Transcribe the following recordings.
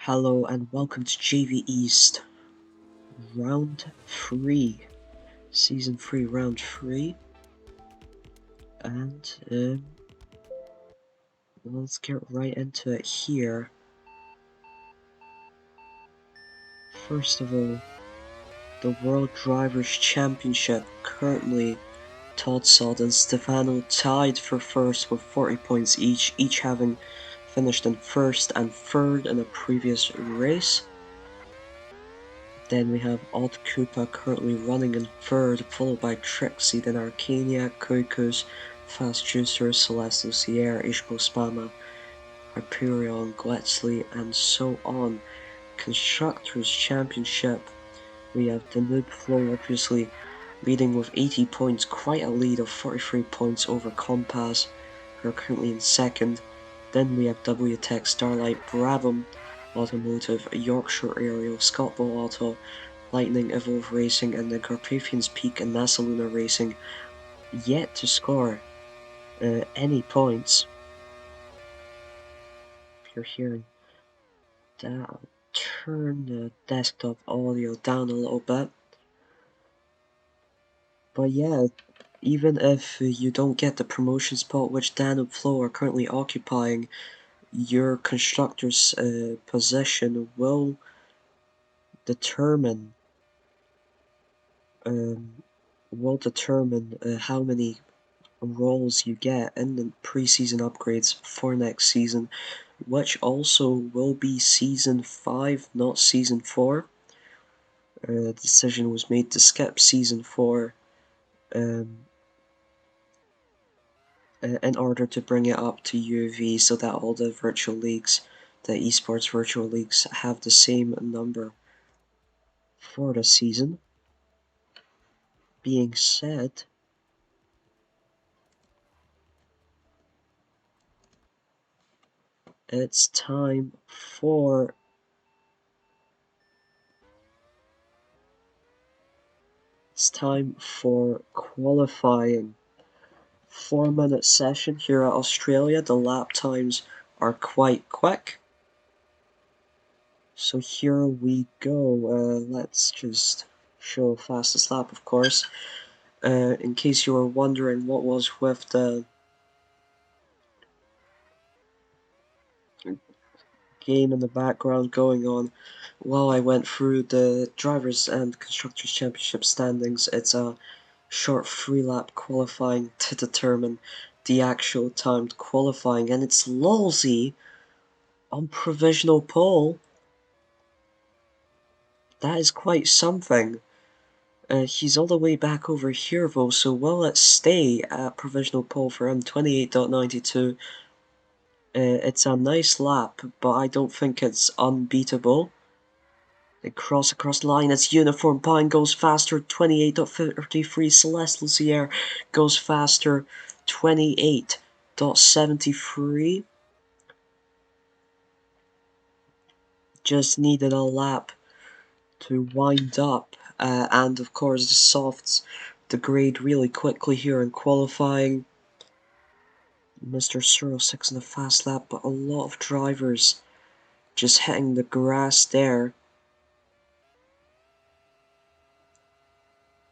Hello and welcome to JV East Round 3, Season 3 Round 3, and let's get right into it here. First of all, the World Drivers' Championship, currently Todd Sod and Stefano tied for first with 40 points each having finished in first and third in a previous race. Then we have Odd Koopa currently running in third, followed by Trixie, then Arcania, Kukus, Fast Juicer, Celeste Sierra, Ishko Spama, Hyperion, Gletsley, and so on. Constructors Championship, we have Danube Flow obviously leading with 80 points, quite a lead of 43 points over Compass, who are currently in second. Then we have WTech, Starlight, Brabham, Automotive, Yorkshire Aerial, Scottball Auto, Lightning, Evolve Racing, and the Carpathians Peak and NASA Luna Racing yet to score any points. If you're hearing that, turn the desktop audio down a little bit. But yeah, even if you don't get the promotion spot which Dan and Flo are currently occupying, your constructor's position will determine how many roles you get in the preseason upgrades for next season, which also will be season 5, not season 4. The decision was made to skip season 4 in order to bring it up to UV so that all the virtual leagues, the esports virtual leagues, have the same number for the season. Being said, it's time for qualifying. 4-minute session here at Australia. The lap times are quite quick. So here we go. Let's just show fastest lap, of course. In case you were wondering what was with the game in the background going on while I went through the Drivers' and Constructors' Championship standings, it's a short 3-lap qualifying to determine the actual timed qualifying, and it's Lolzy on provisional pole. That is quite something. He's all the way back over here though, so will it stay at provisional pole for him, 28.92. It's a nice lap, but I don't think it's unbeatable. They cross across the line as Uniform Pine goes faster, 28.33. Celeste Lucier goes faster, 28.73. Just needed a lap to wind up, and of course the softs degrade really quickly here in qualifying. Mr. 06 in the fast lap, but a lot of drivers just hitting the grass there.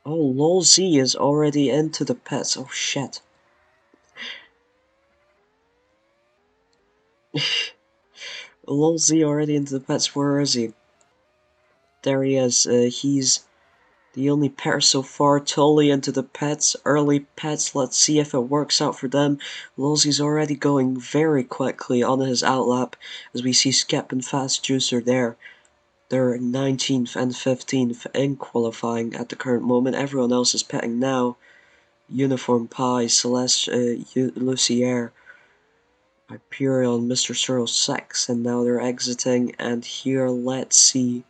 Oh, Lol Z is already into the pits. Oh shit. Lol Z already into the pits. Where is he? There he is. He's the only pair so far. Totally into the pits. Early pits. Let's see if it works out for them. Lolzy's already going very quickly on his outlap as we see Skip and Fast Juicer there. They're 19th and 15th in qualifying at the current moment. Everyone else is pitting now. Uniform Pie, Celeste, Lucier, Hyperion, Mr. 06, and now they're exiting. And here, let's see.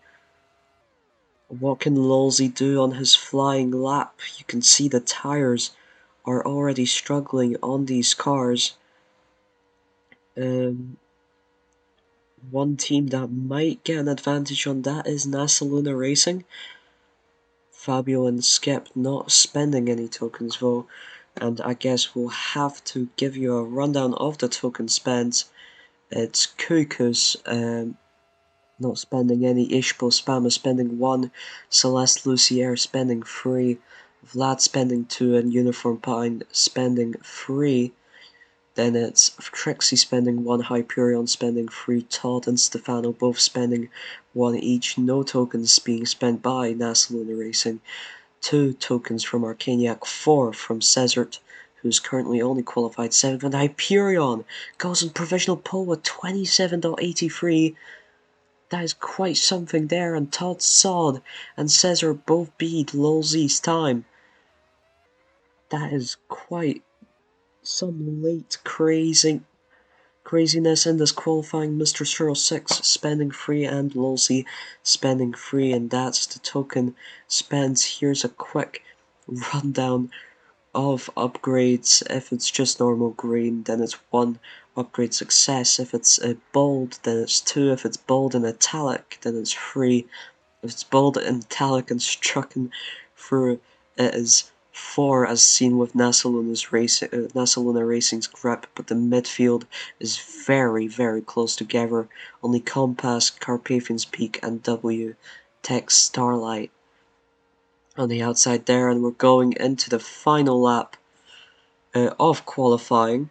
What can Lolzy do on his flying lap? You can see the tires are already struggling on these cars. One team that might get an advantage on that is NASA Luna Racing. Fabio and Skip not spending any tokens though, and I guess we'll have to give you a rundown of the token spends. It's Kukus, not spending any, Ishpo Spammer spending 1, Celeste Lucier spending 3, Vlad spending 2, and Uniform Pine spending 3. Then it's Trixie spending 1, Hyperion spending 3, Todd and Stefano both spending 1 each. No tokens being spent by NASA Luna Racing. 2 tokens from Arcaniac, 4 from Cesart, who's currently only qualified 7th, and Hyperion goes on provisional pole with 27.83. That is quite something there, and Todd Sod and Cesar both beat Lolzy's time. That is quite some late craziness in this qualifying. Mr. 06 spending 3 and Lolzy spending 3, and that's the token spent. Here's a quick rundown of upgrades. If it's just normal green, then it's 1 upgrade success. If it's bold, then it's 2. If it's bold and italic, then it's 3. If it's bold and italic and strucken through, it is 4, as seen with NASA Luna Racing's grip, but the midfield is very, very close together. Only Compass, Carpathian's Peak, and W Tech Starlight on the outside there, and we're going into the final lap of qualifying,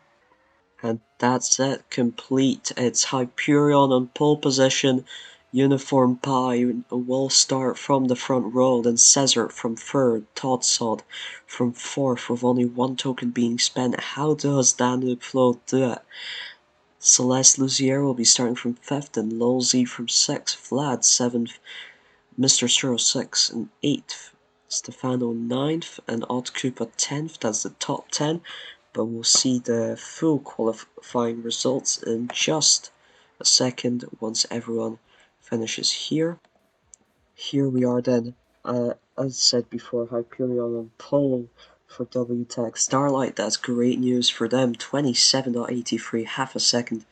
and that's it, complete. It's Hyperion on pole position, Uniform Pie will start from the front row, then Cesar from 3rd, Todsod from 4th, with only 1 token being spent. How does Danube Flow do it? Celeste Luzier will be starting from 5th, and Lolzy from 6th, Vlad 7th, Mr. 06 in 8th, Stefano 9th, and Odd Cooper 10th. That's the top 10, but we'll see the full qualifying results in just a second once everyone finishes here. Here we are then, as said before, Hyperion on pole for W-Tech Starlight. That's great news for them, 27.83, half a second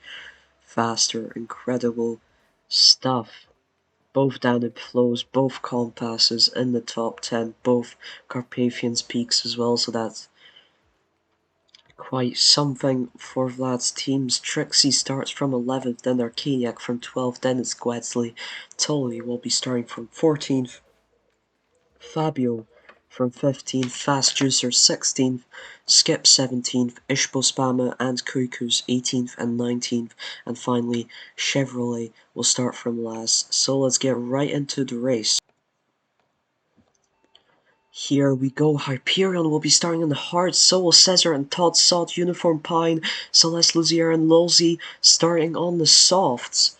faster, incredible stuff. Both downed flows, both compasses in the top 10, both Carpathian's peaks as well, so that's quite something for Vlad's teams. Trixie starts from 11th, then Arcaniac from 12th, then it's Gwedsley. Tully will be starting from 14th, Fabio from 15th, Fast Juicer 16th, Skip 17th, Ishbo Spammer and Kuiku's 18th and 19th, and finally Chevrolet will start from last. So let's get right into the race. Here we go, Hyperion will be starting on the hard, so will Cesar and Todd Sod, Uniform Pine, Celeste Luzier and Lolzy starting on the softs.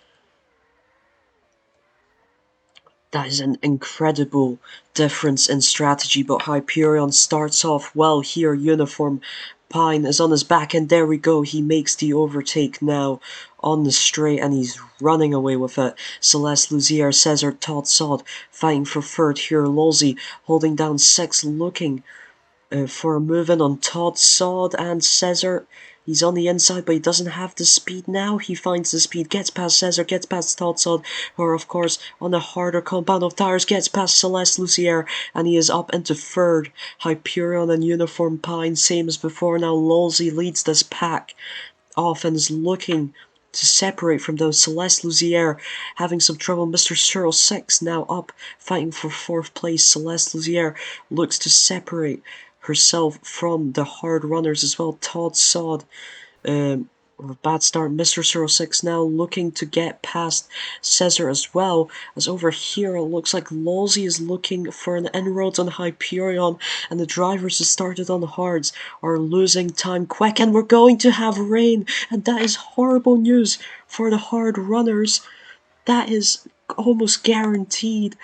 That is an incredible difference in strategy, but Hyperion starts off well here. Uniform Pine is on his back, and there we go. He makes the overtake now on the straight, and he's running away with it. Celeste Luzier, Cesar, Todd Sod fighting for 3rd here. Lolzy holding down 6th, looking for a move in on Todd Sod and Cesar. He's on the inside, but he doesn't have the speed now. He finds the speed, gets past Cesar, gets past Todd Sod, who are, of course, on the harder compound of tires, gets past Celeste Lucier, and he is up into 3rd. Hyperion and Uniform Pine, same as before. Now Lolzy leads this pack off and is looking to separate from those. Celeste Luzier having some trouble. Mr. 06 now up, fighting for 4th place. Celeste Luzier looks to separate herself from the hard runners as well. Todd Sod, bad start. Mr. 06 now looking to get past Cesar as well, as over here it looks like Lolzy is looking for an inroads on Hyperion, and the drivers who started on the hards are losing time quick, and we're going to have rain, and that is horrible news for the hard runners. That is almost guaranteed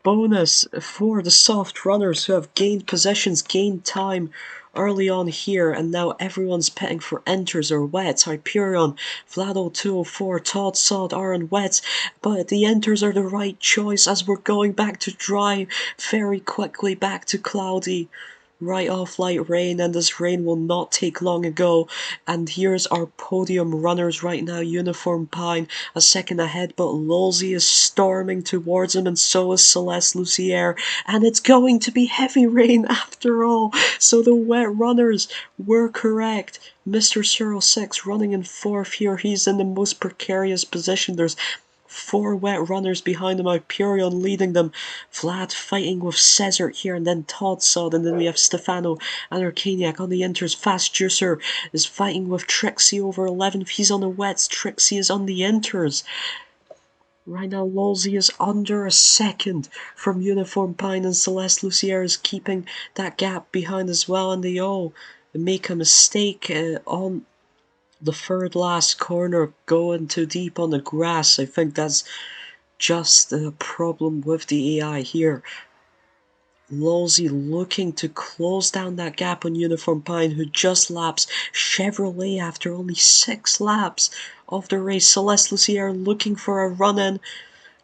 bonus for the soft runners who have gained possessions, gained time early on here, and now everyone's pitting for enters or wets. Hyperion, Vlado 204, Todd Sod are on wets, but the enters are the right choice as we're going back to dry very quickly, back to cloudy. Right off light rain, and this rain will not take long ago. And here's our podium runners right now. Uniform Pine a second ahead, but Lolzy is storming towards him, and so is Celeste Lucier, and it's going to be heavy rain after all, so the wet runners were correct. Mr. 06 running in 4th here, he's in the most precarious position. There's 4 wet runners behind him, Hyperion leading them, Vlad fighting with Cesar here, and then Todd Sod, and then we have Stefano and Arcaniac on the inters. Fast Juicer is fighting with Trixie over 11th, he's on the wets, Trixie is on the inters. Right now, Lolzy is under a second from Uniform Pine, and Celeste Lucier is keeping that gap behind as well, and they all make a mistake on the third last corner, going too deep on the grass. I think that's just a problem with the AI here. Lolzy looking to close down that gap on Uniform Pine, who just laps Chevrolet after only 6 laps of the race. Celeste Lucier looking for a run-in,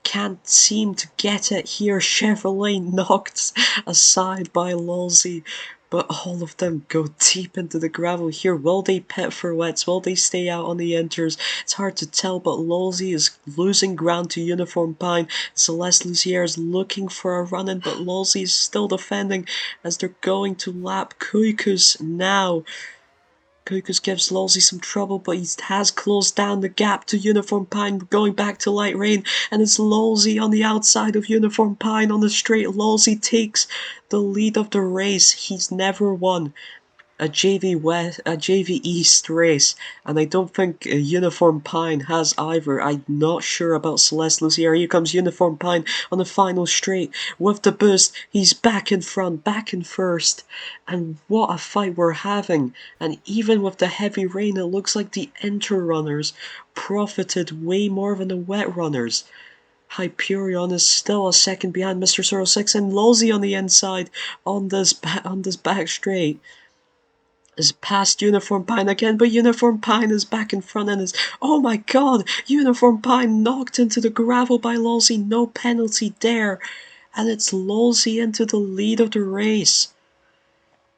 can't seem to get it here. Chevrolet knocked aside by Lolzy, but all of them go deep into the gravel here. Will they pit for wets? Will they stay out on the inters? It's hard to tell, but Lolzy is losing ground to Uniform Pine. Celeste Lucier is looking for a run-in, but Lolzy is still defending as they're going to lap Kuikus now. Kuikus gives Lolzy some trouble, but he has closed down the gap to Uniform Pine, going back to Light Rain, and it's Lolzy on the outside of Uniform Pine on the straight. Lolzy takes the lead of the race. He's never won a JV East race, and I don't think Uniform Pine has either. I'm not sure about Celeste Lucier. Here comes Uniform Pine on the final straight with the boost. He's back in front, back in first, and what a fight we're having. And even with the heavy rain, it looks like the inter runners profited way more than the wet runners. Hyperion is still a second behind Mr. 06, and Lolzy on the inside on this back straight is past Uniform Pine again, but Uniform Pine is back in front and is, oh my god, Uniform Pine knocked into the gravel by Lolzy, no penalty there, and it's Lolzy into the lead of the race.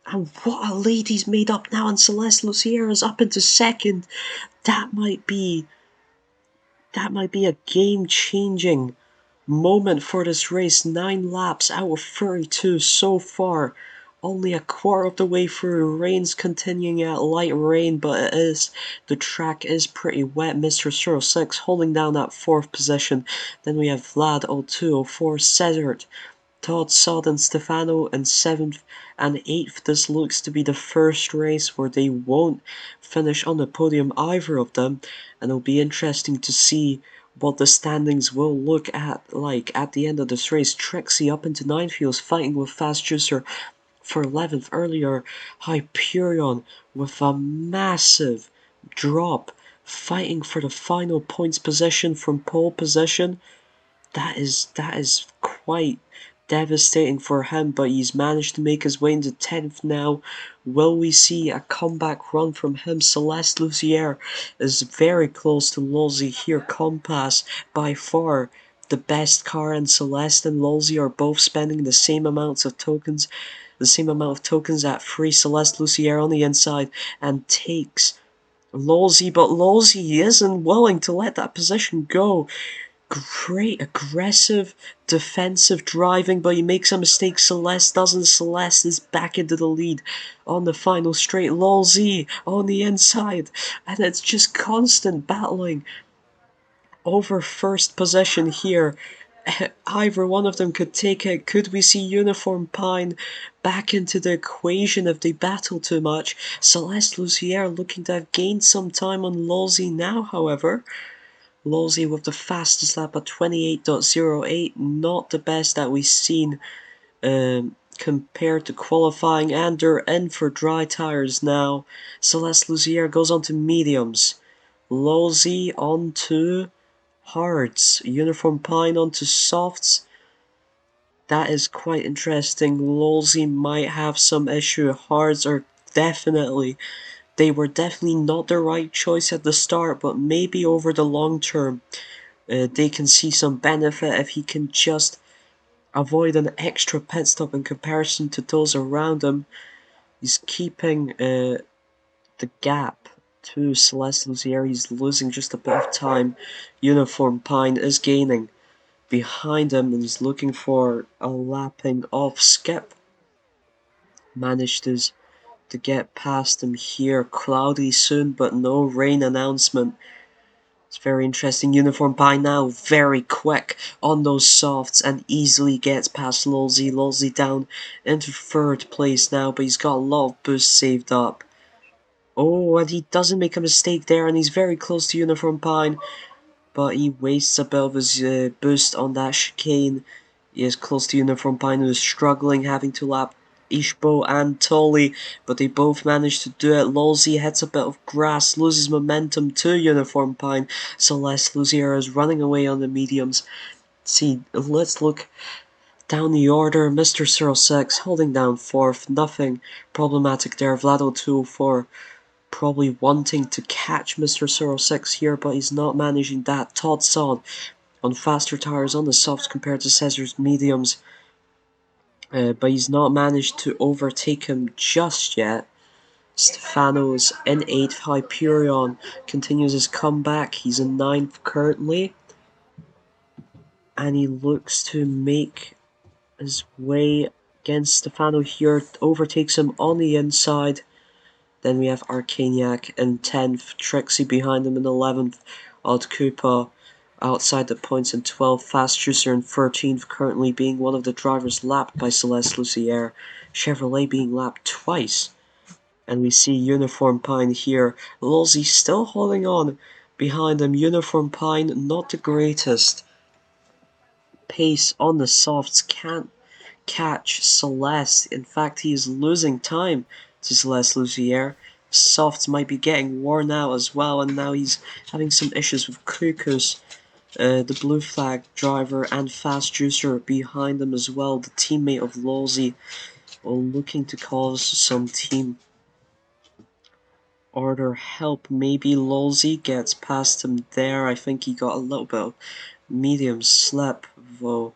And what a lead he's made up now, and Celeste Lucier is up into second. That might be a game-changing moment for this race. 9 laps out of 32 so far. Only a quarter of the way through. Rain's continuing at light rain, but the track is pretty wet. Mr. 06 holding down that 4th position. Then we have Vlad 02, 04, Cesar, Todd Sod and Stefano in 7th and 8th. This looks to be the first race where they won't finish on the podium, either of them, and it'll be interesting to see what the standings will look like at the end of this race. Trixie up into 9th, he was fighting with Fast Juicer for 11th earlier. Hyperion with a massive drop, fighting for the final points position from pole position. That is quite devastating for him, but he's managed to make his way into 10th now. Will we see a comeback run from him? Celeste Lucier is very close to Lolzy here. Compass, by far the best car, and Celeste and Lolzy are both spending the same amount of tokens at 3. Celeste Lucier on the inside and takes Lolzy, but Lolzy isn't willing to let that position go. Great aggressive defensive driving, but he makes a mistake. Celeste doesn't. Celeste is back into the lead on the final straight. Lolzy on the inside, and it's just constant battling over first position here. Either one of them could take it. Could we see Uniform Pine back into the equation if they battle too much? Celeste Lucier looking to have gained some time on Lolzy now, however. Lolzy with the fastest lap at 28.08, not the best that we've seen compared to qualifying, and they're in for dry tires now. Celeste Lucier goes on to mediums. Lolzy on to hards. Uniform Pine on to softs. That is quite interesting. Lolzy might have some issue. Hards are they were definitely not the right choice at the start, but maybe over the long term, they can see some benefit if he can just avoid an extra pit stop in comparison to those around him. He's keeping the gap to Celeste Lucier. He's losing just a bit of time. Uniform Pine is gaining behind him and he's looking for a lapping off skip. Managed to get past him here. Cloudy soon, but no rain announcement. It's very interesting. Uniform by now very quick on those softs and easily gets past Lolzy. Lolzy down into 3rd place now, but he's got a lot of boost saved up. Oh, and he doesn't make a mistake there, and he's very close to Uniform Pine, but he wastes a bit of his boost on that chicane. He is close to Uniform Pine, who is struggling, having to lap Ishbo and Tolly, but they both manage to do it. Lolzy hits a bit of grass, loses momentum to Uniform Pine. Celeste Luzier is running away on the mediums. See, let's look down the order. Mr. 06 holding down 4th, nothing problematic there. Vlado 204 probably wanting to catch Mr. 06 here, but he's not managing that. Todd Sod on faster tires on the softs compared to Cesar's mediums, but he's not managed to overtake him just yet. Stefano's in 8th. Hyperion continues his comeback. He's in 9th currently, and he looks to make his way against Stefano here. Overtakes him on the inside. Then we have Arcaniac in 10th, Trixie behind him in 11th, Odd Koopa outside the points in 12th, Fast Juicer in 13th, currently being one of the drivers lapped by Celeste Lucier, Chevrolet being lapped twice. And we see Uniform Pine here, Lolzy still holding on behind him. Uniform Pine, not the greatest pace on the softs, can't catch Celeste. In fact, he is losing time to Celeste Lucier. Softs might be getting worn out as well, and now he's having some issues with Kukus, the blue flag driver, and Fast Juicer behind him as well, the teammate of Lolzy, looking to cause some team order help. Maybe Lolzy gets past him there. I think he got a little bit of medium slip, though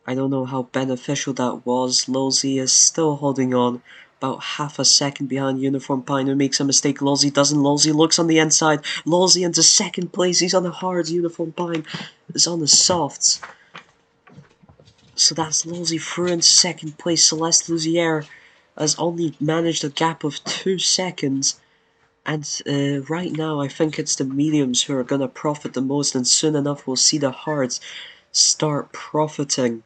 I don't know how beneficial that was. Lolzy is still holding on, about half a second behind Uniform Pine, who makes a mistake. Lolzy doesn't. Lolzy looks on the inside. Lolzy into 2nd place. He's on the hards. Uniform Pine is on the softs. So that's Lolzy through into 2nd place. Celeste Luzier has only managed a gap of 2 seconds. And right now, I think it's the mediums who are going to profit the most, and soon enough we'll see the hards start profiting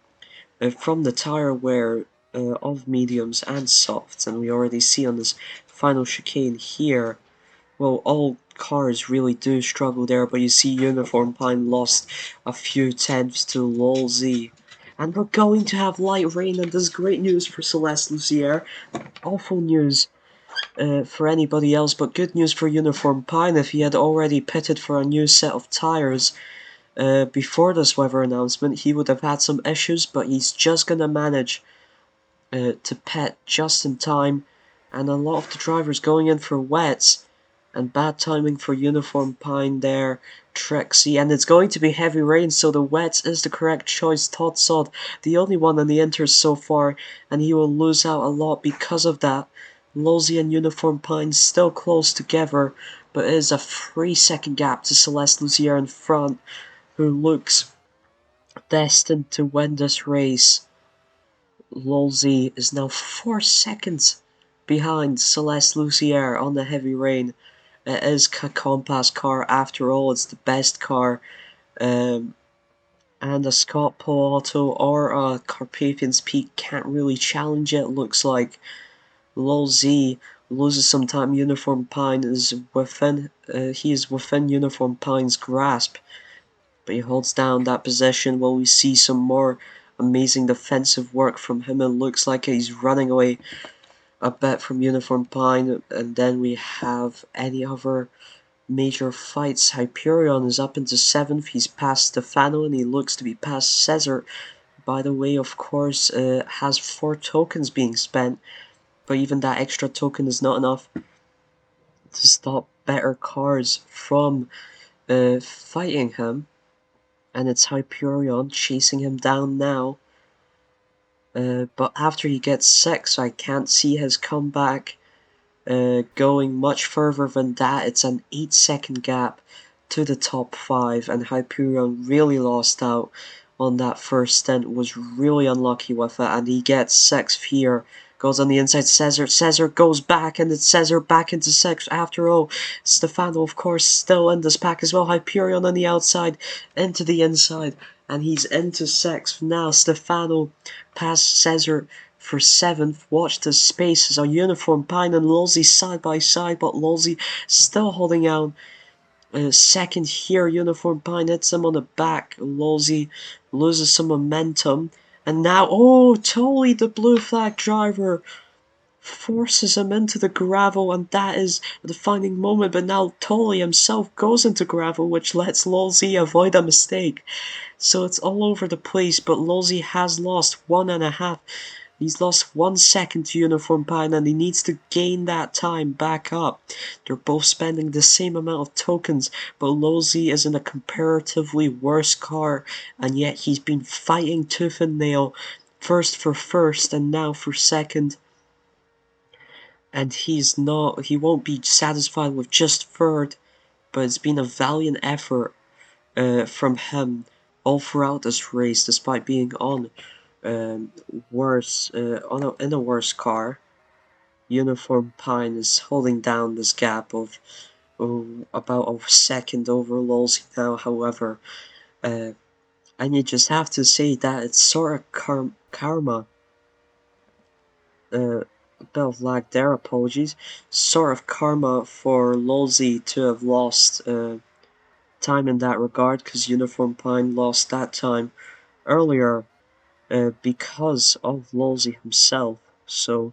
from the tire wear of mediums and softs. And we already see on this final chicane here, well, all cars really do struggle there, but you see Uniform Pine lost a few tenths to Lolzy. And we're going to have light rain, and this is great news for Celeste Lucier. Awful news for anybody else, but good news for Uniform Pine. If he had already pitted for a new set of tires before this weather announcement, he would have had some issues, but he's just gonna manage to pit just in time, and a lot of the drivers going in for wets, and bad timing for Uniform Pine there. Trixie, and it's going to be heavy rain, so the wets is the correct choice. Todd Sod, the only one in the inters so far, and he will lose out a lot because of that. Lolzy and Uniform Pine still close together, but it is a 3-second gap to Celeste Luzier in front, who looks destined to win this race. Lolzy is now 4 seconds behind Celeste Lucier on the heavy rain. It is a Compass car after all, it's the best car. And a Scott Pole Auto or a Carpathian's Peak can't really challenge it, looks like. Lolzy loses some time. Uniform Pine is within, he is within Uniform Pine's grasp, but he holds down that position while we see some more amazing defensive work from him. It looks like he's running away a bit from Uniform Pine, and then we have any other major fights. Hyperion is up into 7th, he's past Stefano, and he looks to be past Cesar. By the way, of course, has 4 tokens being spent, but even that extra token is not enough to stop better cars from fighting him. And it's Hyperion chasing him down now. But after he gets 6, I can't see his comeback going much further than that. It's an 8-second gap to the top 5, and Hyperion really lost out on that first stint, was really unlucky with it, and he gets 6th here, Goes on the inside, Cesar goes back, and it's Cesar back into sixth after all. Stefano, of course, still in this pack as well. Hyperion on the outside, into the inside, and he's into sixth. Now Stefano past Cesar for seventh. Watch the spaces on Uniform Pine and Lolzy side by side, but Lolzy still holding out. Second here, Uniform Pine hits him on the back. Lolzy loses some momentum. And now, oh, totally the blue flag driver forces him into the gravel, and that is a defining moment. But now Tolly himself goes into gravel, which lets Lolzy avoid a mistake. So it's all over the place, but Lolzy has lost 1.5. He's lost 1 second to Uniform Pine, and he needs to gain that time back up. They're both spending the same amount of tokens, but Lolzy is in a comparatively worse car, and yet he's been fighting tooth and nail, first for first and now for second. And he won't be satisfied with just third, but it's been a valiant effort from him all throughout this race, despite being on in a worse car. Uniform Pine is holding down this gap of about a second over Lolzy now, however. And you just have to say that it's sort of karma. A bit of lag there, apologies. Sort of karma for Lolzy to have lost time in that regard, because Uniform Pine lost that time earlier because of Lolzy himself. So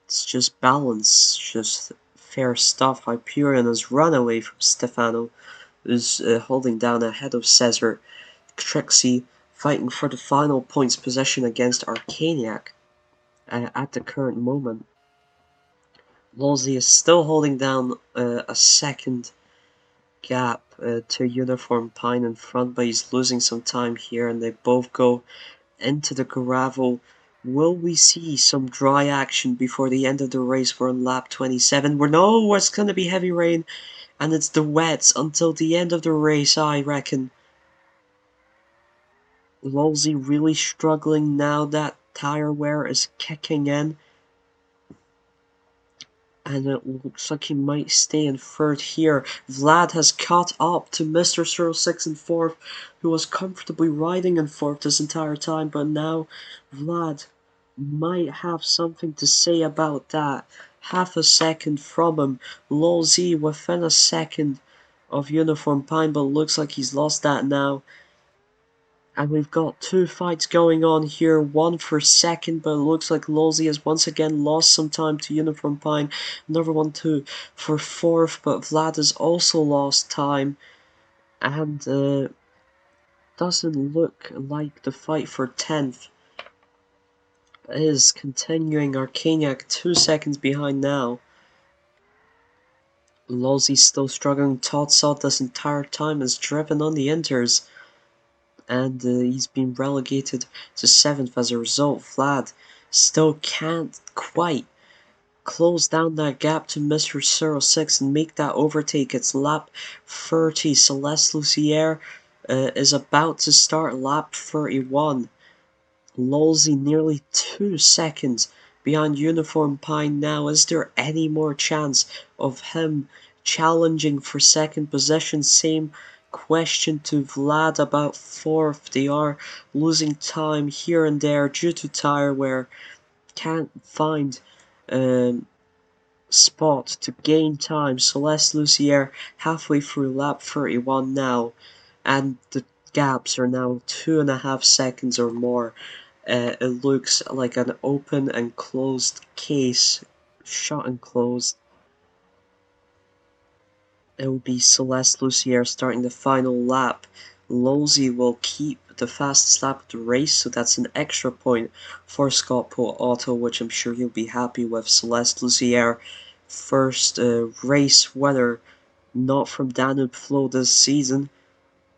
it's just balance, just fair stuff. Hyperion has run away from Stefano, who's holding down ahead of Cesar. Trixie fighting for the final points position against Arcaniac at the current moment. Lolzy is still holding down a second gap to Uniform Pine in front, but he's losing some time here, and they both go into the gravel. Will we see some dry action before the end of the race? We're on lap 27. It's going to be heavy rain, and it's the wets until the end of the race, I reckon. Lolzy really struggling now that tire wear is kicking in. And it looks like he might stay in third here. Vlad has caught up to Mr. 06 in fourth, who was comfortably riding in fourth this entire time, but now Vlad might have something to say about that. Half a second from him. Lolzy within a second of Uniform Pine, but looks like he's lost that now. And we've got two fights going on here, one for second, but it looks like Lolzy has once again lost some time to Uniform Pine. Another one too for fourth, but Vlad has also lost time. And doesn't look like the fight for 10th is continuing. Arcaniac 2 seconds behind now. Lolzy's still struggling. Todd Sod this entire time has driven on the inters, and he's been relegated to 7th as a result. Vlad still can't quite close down that gap to Mr. 06 and make that overtake. It's lap 30. Celeste Lucier is about to start lap 31. Lolzy nearly 2 seconds behind Uniform Pine now. Is there any more chance of him challenging for second position? Same question to Vlad about fourth. They are losing time here and there due to tire wear. Can't find spot to gain time. Celeste Lucier halfway through lap 31 now, and the gaps are now 2.5 seconds or more. It looks like an open and closed case, shut and closed. It will be Celeste Lucier starting the final lap. Lolzy will keep the fastest lap of the race, so that's an extra point for Scott Pool Auto, which I'm sure he'll be happy with. Celeste Lucier, first race winner, not from Danube Flow this season,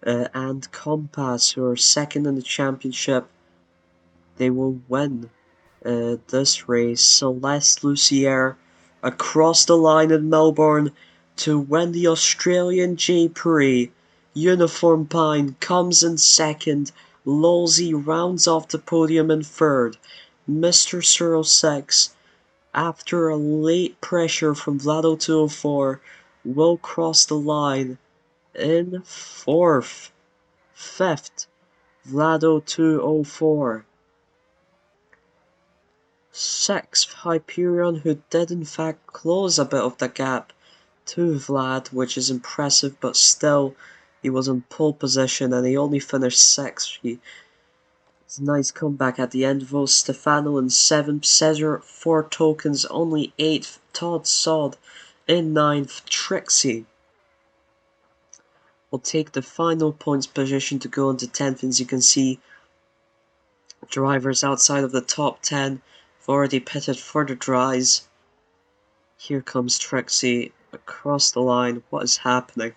and Compass, who are second in the championship. They will win this race. Celeste Lucier across the line in Melbourne to win the Australian J-Prix. Uniform Pine comes in second. Lolzy rounds off the podium in third. Mr. 06 After a late pressure from Vlado 204, will cross the line in 4th. 5th, Vlado 204. 6th, Hyperion, who did in fact close a bit of the gap to Vlad, which is impressive, but still, he was in pole position and he only finished 6th. It's a nice comeback at the end. Vo Stefano in 7th, Cesar 4 tokens, only 8th, Todd Sod in 9th, Trixie will take the final points position to go into 10th. As you can see, drivers outside of the top 10 have already pitted for the dries. Here comes Trixie across the line. What is happening?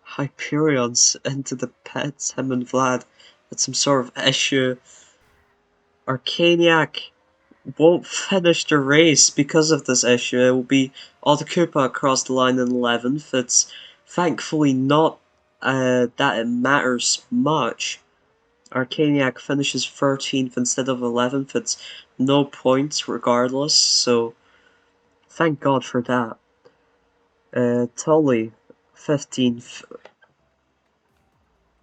Hyperion's into the pits, him and Vlad had some sort of issue. Arcaniac won't finish the race because of this issue. It will be Autocupa across the line in 11th. It's thankfully not that it matters much. Arcaniac finishes 13th instead of 11th. It's no points regardless, so thank God for that. Tully, 15th.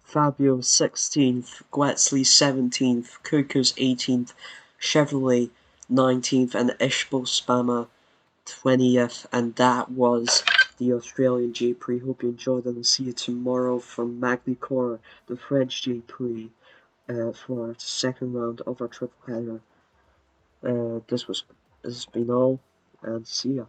Fabio, 16th. Guetzley, 17th. Kukus, 18th. Chevrolet, 19th. And Ishbo Spama, 20th. And that was the Australian J-Prix. Hope you enjoyed and I'll see you tomorrow from Magnicor, the French J-Prix, for the second round of our triple header. This has been all, and see ya.